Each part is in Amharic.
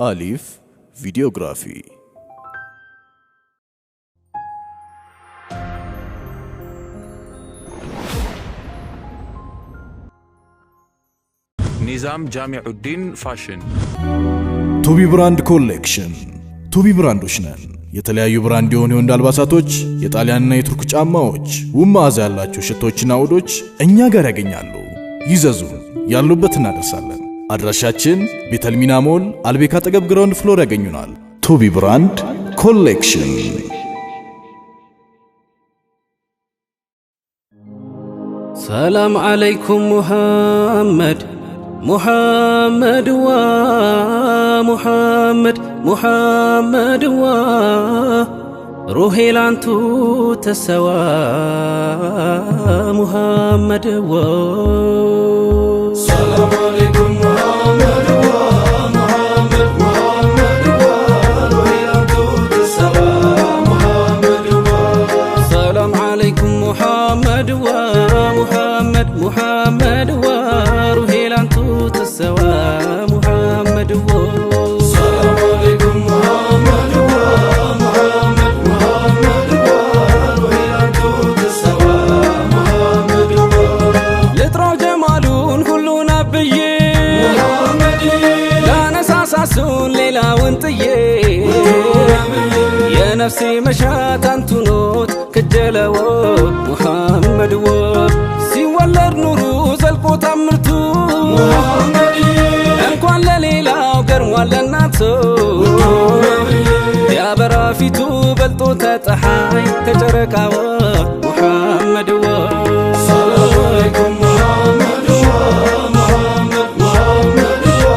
አሊፍ ቪዲዮግራፊ ኒዛም ጃሚዑዲን ፋሽን ቱቢ ብራንድ ኮሌክሽን ቱቢ ብራንዶች ነን። የተለያዩ ብራንድ የሆኑ የወንድ አልባሳቶች፣ የጣሊያንና የቱርክ ጫማዎች፣ ውብ መዓዛ ያላቸው ሽቶችና ውዶች እኛ ጋር ያገኛሉ። ይዘዙ፣ ያሉበት እናደርሳለን። አድራሻችን ቤተልሚና ሞል አልቤካ አጠገብ ግራውንድ ፍሎር ያገኙናል። ቱቢ ብራንድ ኮሌክሽን። ሰላም አለይኩም ሙሐመድ ሙሐመድ ዋ ሙሐመድ ሙሐመድ ዋ ሩሄ ላንቱ ተሰዋ ሙሐመድ ዋ ሰላም አለይኩም ሙሐመድ ዋ ሙሐመድ ሙሐመድ ዋ ሩሄ ላንቱ ተሰዋ ሙሐመድ ዋ ሰላም አለይኩም ሙሐመድ ዋ ሙሐመድ ሙሐመድ ዋ ሩሄ ላንቱ ተሰዋ ሙሐመድ ዋ ሰላም አለይኩም ሙሐመድ ዋ ሙሐመድ ሙሐመድ ዋ ሩሄ ላንቱ ተሰዋ ሙሐመድ ዋ ልጥራው ጀማሉን ሁሉን አብዬ ላነሳሳሱን ሌላውን ጥዬ የነፍሴ መሻት አንቱ ኖት ከጀለዎ ሙሐመድ ዋ ሲወለድ ኑሩ ዘልቆ ታምርቱ እንኳን ለሌላው ገርሟል ለናቱ ያበራ ፊቱ በልጦ ተፀሐይ ተጨረቃዋ ሙሐመድ ዋ ሰላም አለይኩም ሙሐመድ ዋ ሙሐመድ ሙሐመድ ዋ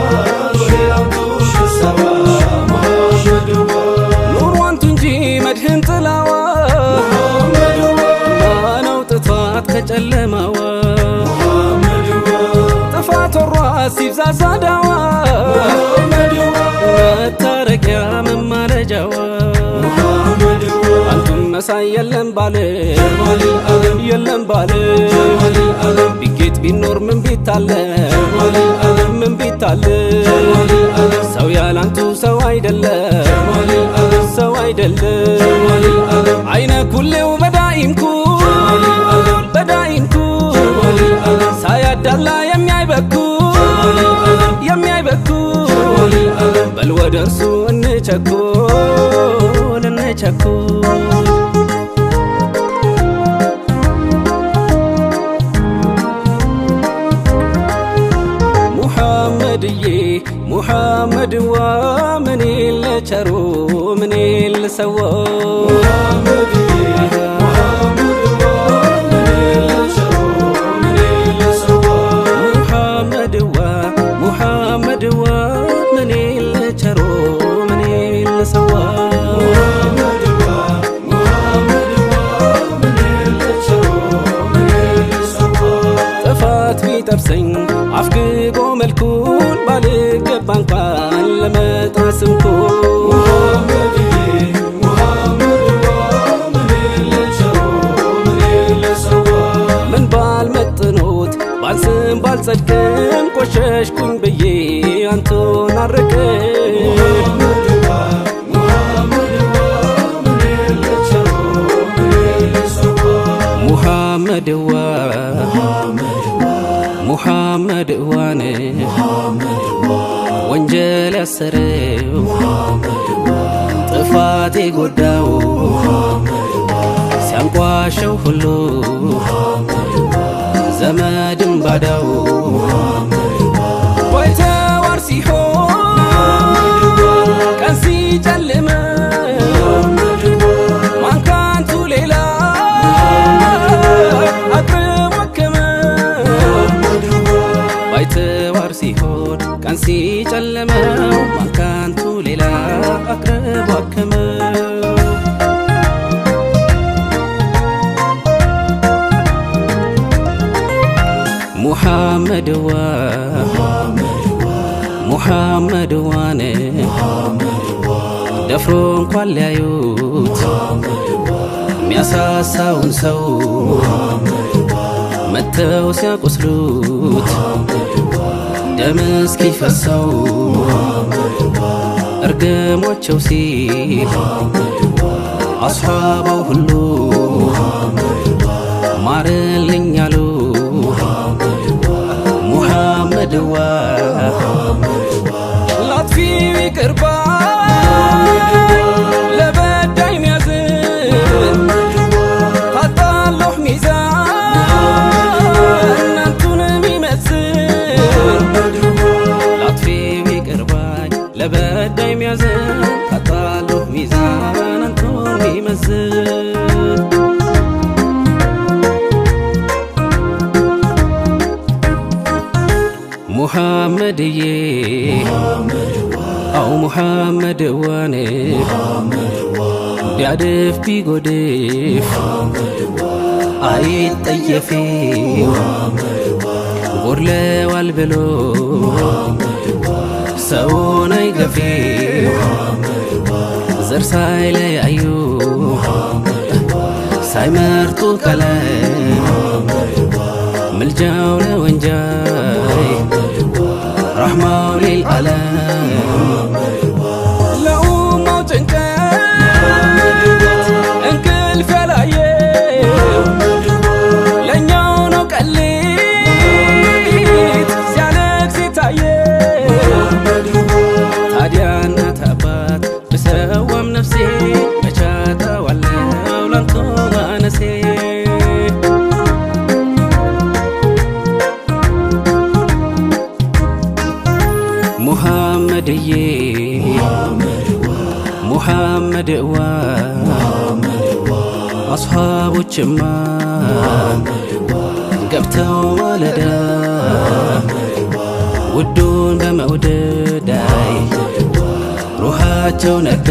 ሩሄ ላንቱ ተሰዋ ሙሐመድ ዋ ኑሩ አንቱ እንጂ መድህን ጥላዋ ሙሐመድ ዋ ማነው ጥፋት ከጨለማዋ ጥፋት ወሯት ሲብዛዛ ዳዋ መታረቂያ መማለጃዋ አንቱም መሳይ የለም ባለ የለም ባለ ቢጌጥ ቢኖር ምን ቢታለ ምን ቢታለ ሰው ያላንቱ ሰው አይደለ ሰው አይደለ አይነ ኩሌው በዳኢምኩ በዳኢምኩ ሳያዳላ የሚያይበኩ የሚያይበኩ በል ወደ እርሱ እንቸኩል እንቸኩል ሙሐመድዬ ሙሐመድ ዋ ምን ለቸሩ ምን ለሰው ሙሐመድ ዋ ምን ለቸሩ ምን ለሰው ጥፋት ቢጠብሰኝ አፍግጎ መልኩን ባልገባ እንኳን ለመጥራ ስምኩ ምን ባልመጥኖት ባልስም ባልጸድቅም ቆሸሽኩኝ ብዬ አንቱን አረቀ ሙሐመድ ዋ ሙሐመድ ዋነ ወንጀል ያሰረው ጥፋት የጎዳው ሲያንቋሸው ሁሉ ዘመድም ባዳው ባይተዋር ሲሆን ቀን ሲጨልም ማን ካንቱ ሌላ አቅርቦ አከመ ባይተዋር ሲሆን ቀን ሲጨልመው ማን ካንቱ ሌላ አቅርቦ አከመ ሙሐመድ ዋ ሙሐመድ ዋነ ደፍሮ እንኳን ሊያዩት የሚያሳሳውን ሰው መተው ሲያቆስሉት ደም እስኪፈሰው ሊያርገሟቸው ሲል አስሓባው ሁሉ ማረልኝ አሉ ሙሐመድዋ ላጥፊው ይቅር ባይ ለበዳይ ሚያዝን ታጣለሁ ሚዛን እናንቱን ሚመስል ላጥፊው ይቅር ባይ ለበዳይ ሚያዝን ታጣለሁ ሚዛን እናንቱን ሚመስል ሙሐመድዬ አው ሙሐመድ ዋኔ ቢያድፍ ቢጎድፍ አይጠየፊ ጎድለዋል ብሎ ሰውን አይገፊ ዘር ሳይለያዩ ሳይመርጡ ቀለም ምልጃው ነው እንጂ رحمة للعالم لأمة تنكت انكل فلايم لن يونك الليت زيانك زيتايم تاديانا تابات بسوام نفسي مجاتا ولاو لنطونا نسي ሙሐመድዬ ሙሐመድዋ አስሓቦችማ ገብተው ማለዳ ውዱን በመውደዳይ ሩሃቸው ነዳ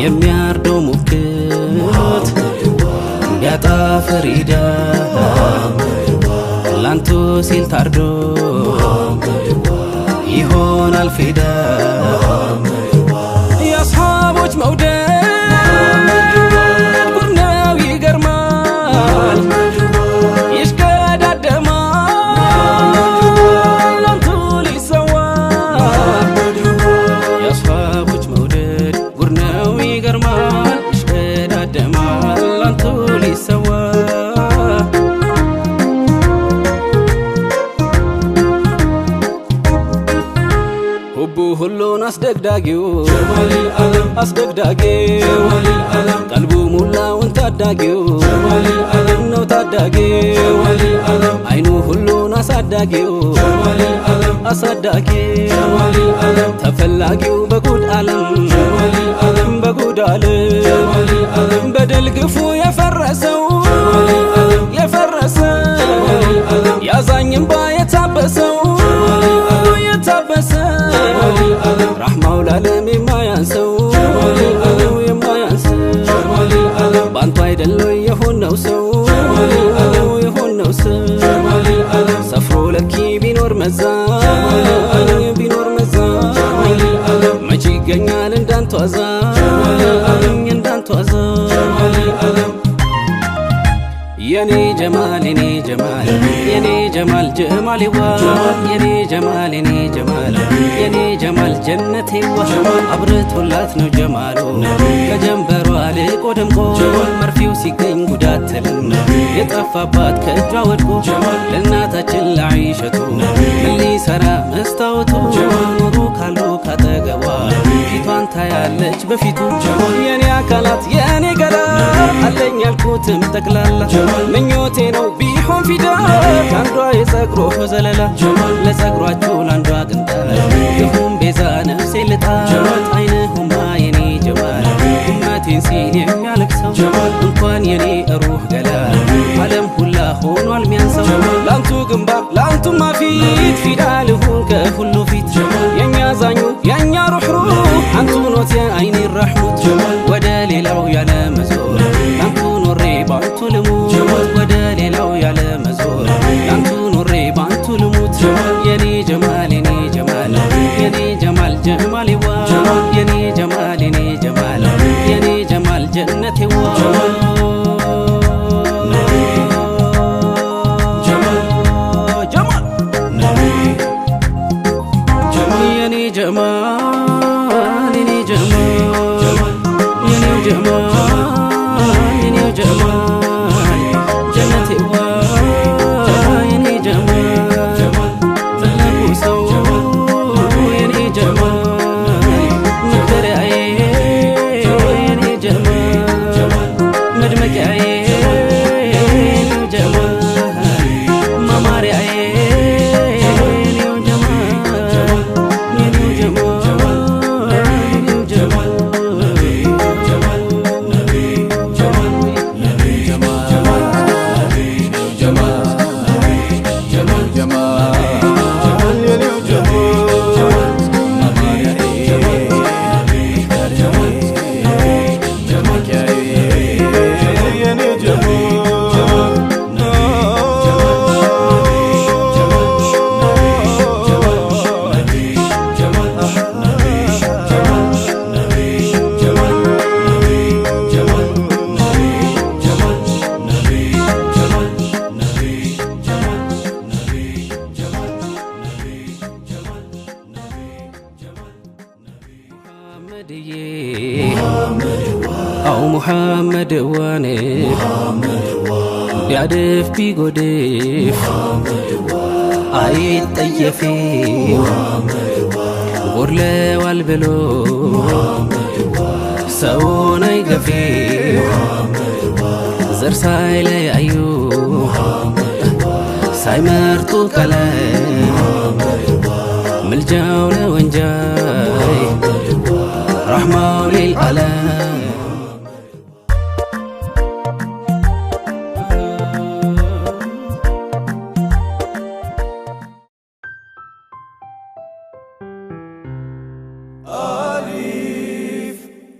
የሚያርደው ሙክት ቢያጣ ፈሪዳ ላንቱ ሲል ታርዶ ይሆናል ፊዳ የአስሓቦች መውደድ ጉድ ነው ይገርማል ይሽቀዳደማል ላንቱ ሊሰዋ የአስሓቦች መውደድ ጉድ ነው ይገርማል ይሽቀዳደማል ላንቱ ሊሰዋ ሁሉን አስደግዳጊው ጀማሊል ዓለም አስደግዳጊው ጀማሊል ዓለም ቀልቡ ሙላውን ታዳጊው ጀማሊል ዓለም ነው ታዳጊው ጀማሊል ዓለም አይኑ ሁሉን አሳዳጊው ጀማሊል ዓለም አሳዳጊው ጀማሊል ዓለም ተፈላጊው በጉድ ዓለም ጀማሊል ዓለም በጉድ ዓለም ጀማሊል ዓለም በደል ግፉ የፈረሰው ጀማሊል ዓለም የፈረሰው ጀማሊል ዓለም ያዛኝም ባየታበሰው ጀማሊል ዓለም የታበሰው رحمة والعالم ما ينسو ما ينسو بانتو አይደለው يهون نوسو يهون نوسو سفرو لك بينور مزان بينور مزان مجي يغنيال እንዳንቱ አዛኝ እንዳንቱ አዛኝ የኔ ጀማል የኔ ጀማል የኔ ጀማል ጀማልዋ የኔ ጀማል የኔ ጀማል የኔ ጀማል ጀነቴዋ አብርቶላት ነው ጀማሉ ከጀንበሯ ልቆ ደምቆ መርፊው ሲገኝ ጉዳትልም የጠፋባት ከእጇ ወድቆ ለእናታችን ለዓይሸቱ ምን ሊሰራ መስታወቱ ኑሩ ካሉ ካጠገቧ ፊቷን ታያለች በፊቱ የኔ አካላት የኔ ገላ አለኝ ያልኩትም ጠቅላላ ምኞቴ ነው ቢሆን ፊዳ ካንዷ የጸጉሮ ዘለላ ለጸጉሯቸው ላንዷ ቅንጣት ይሁን ቤዛ ነፍሴ ልጣ አይንሁማ የኔ ጀማል እመቴን ሲል የሚያለቅሰው እንኳን የኔ ሩህ ገላ ዓለም ሁላ ሆኗል ሚያንሰው ላንቱ ግንባር ላንቱማ ፊት ፊዳ ልሁን ከሁሉ ፊት የኛ ዛኙ የኛ ሩህ አንቱ ኖት የአይኔ ረሕሙት ወደ ሌላው ያለ መዞር ላንቱ ኖሬ ባንቱ ልሙት ወደ ሌላው ያለ መዞር ላንቱ ኖሬ ባንቱ ልሙት የኔ ጀማል የኔ ጀማል የኔ ጀማል ጀማልዋ የኔ ጀማል የኔ ጀማል የኔ ጀማል ጀነቴዋ ጀማል የኔ ጀማል أو محمد واني بيعدف بيقدف عيد طيفي غرلة والبلو سونا يقفي زرساي لي أيو سايمرتو كلام ملجاونا وانجاي رحمة للعالم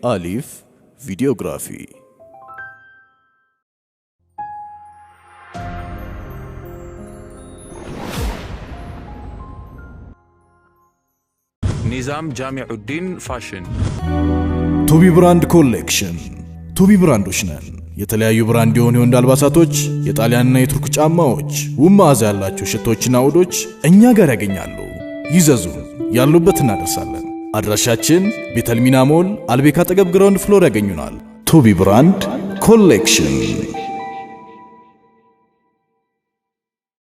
አሊፍ ቪዲዮግራፊ نظام جامع الدين فاشن ቱቢ ብራንድ ኮሌክሽን ቱቢ ብራንዶች ነን። የተለያዩ ብራንድ የሆኑ የወንድ አልባሳቶች፣ የጣሊያንና የቱርክ ጫማዎች፣ ውብ መዓዛ ያላቸው ሽቶችና ውዶች እኛ ጋር ያገኛሉ። ይዘዙ፣ ያሉበት እናደርሳለን። አድራሻችን ቤተልሚና ሞል አልቤካ አጠገብ ግራውንድ ፍሎር ያገኙናል። ቱቢ ብራንድ ኮሌክሽን